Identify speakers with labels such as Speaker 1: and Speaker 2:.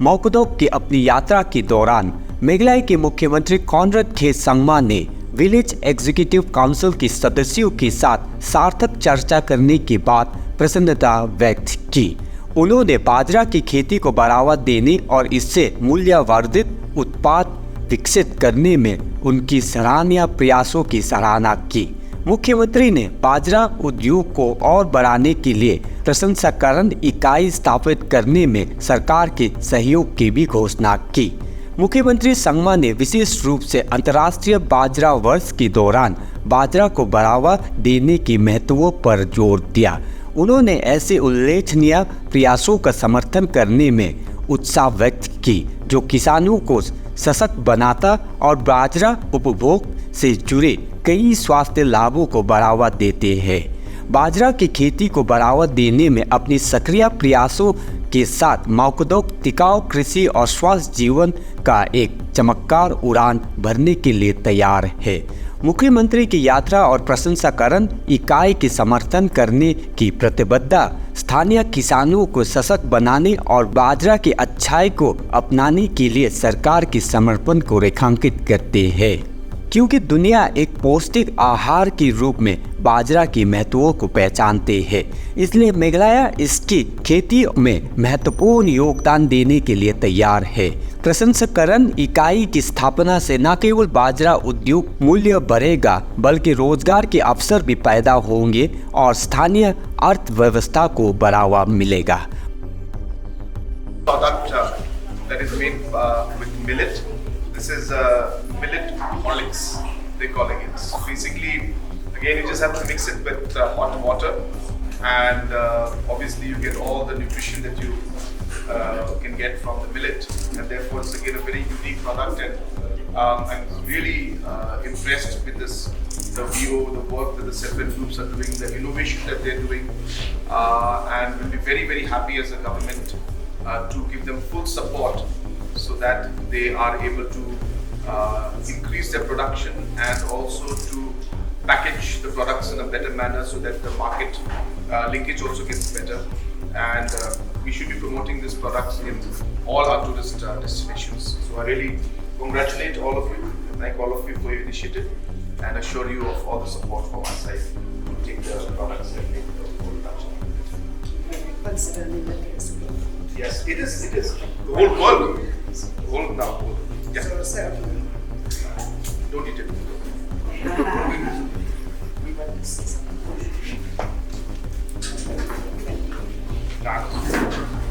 Speaker 1: मौकदोक की अपनी यात्रा के दौरान मेघालय के मुख्यमंत्री कॉनराड के संगमा ने विलेज एग्जीक्यूटिव काउंसिल के सदस्यों के साथ सार्थक चर्चा करने के बाद प्रसन्नता व्यक्त की। उन्होंने बाजरा की खेती को बढ़ावा देने और इससे मूल्यवर्धित उत्पाद विकसित करने में उनकी सराहनीय प्रयासों की सराहना की। मुख्यमंत्री ने बाजरा उद्योग को और बढ़ाने के लिए प्रसंस्करण इकाई स्थापित करने में सरकार के सहयोग की भी घोषणा की। मुख्यमंत्री संगमा ने विशेष रूप से अंतर्राष्ट्रीय बाजरा वर्ष के दौरान बाजरा को बढ़ावा देने के महत्व पर जोर दिया। उन्होंने ऐसे उल्लेखनीय प्रयासों का समर्थन करने में उत्साह व्यक्त की जो किसानों को सशक्त बनाता और बाजरा उपभोग से जुड़े कई स्वास्थ्य लाभों को बढ़ावा देते हैं। बाजरा की खेती को बढ़ावा देने में अपनी सक्रिय प्रयासों के साथ मौकदोक टिकाऊ कृषि और स्वस्थ जीवन का एक चमकदार उड़ान भरने के लिए तैयार है। मुख्यमंत्री की यात्रा और प्रसंस्करण इकाई के समर्थन करने की प्रतिबद्धता स्थानीय किसानों को सशक्त बनाने और बाजरा की अच्छाई को अपनाने के लिए सरकार के समर्पण को रेखांकित करते हैं। क्योंकि दुनिया एक पौष्टिक आहार के रूप में बाजरा की महत्व को पहचानते हैं, इसलिए मेघालय इसकी खेती में महत्वपूर्ण योगदान देने के लिए तैयार है। प्रसंस्करण इकाई की स्थापना से न केवल बाजरा उद्योग मूल्य बढ़ेगा बल्कि रोजगार के अवसर भी पैदा होंगे और स्थानीय अर्थव्यवस्था को बढ़ावा मिलेगा।
Speaker 2: This is millet horlicks, they're calling it. So basically, again, you just have to mix it with hot water, and obviously you get all the nutrition that you can get from the millet, and therefore it's again a very unique product. And I'm really impressed with this, the VO, the work that the separate groups are doing, the innovation that they're doing, and we'll be very, very happy as a government to give them full support, so that they are able to increase their production and also to package the products in a better manner so that the market linkage also gets better. And we should be promoting these products in all our tourist destinations. So I really congratulate all of you, thank all of you for your initiative, and assure you of all the support from our side to take the products and make the whole production.
Speaker 3: Consider millet as well.
Speaker 2: Yes, it is. It is. The whole world. The whole now. Yeah.
Speaker 3: So,
Speaker 2: Don't eat it.
Speaker 3: we want to see some.
Speaker 2: Nah.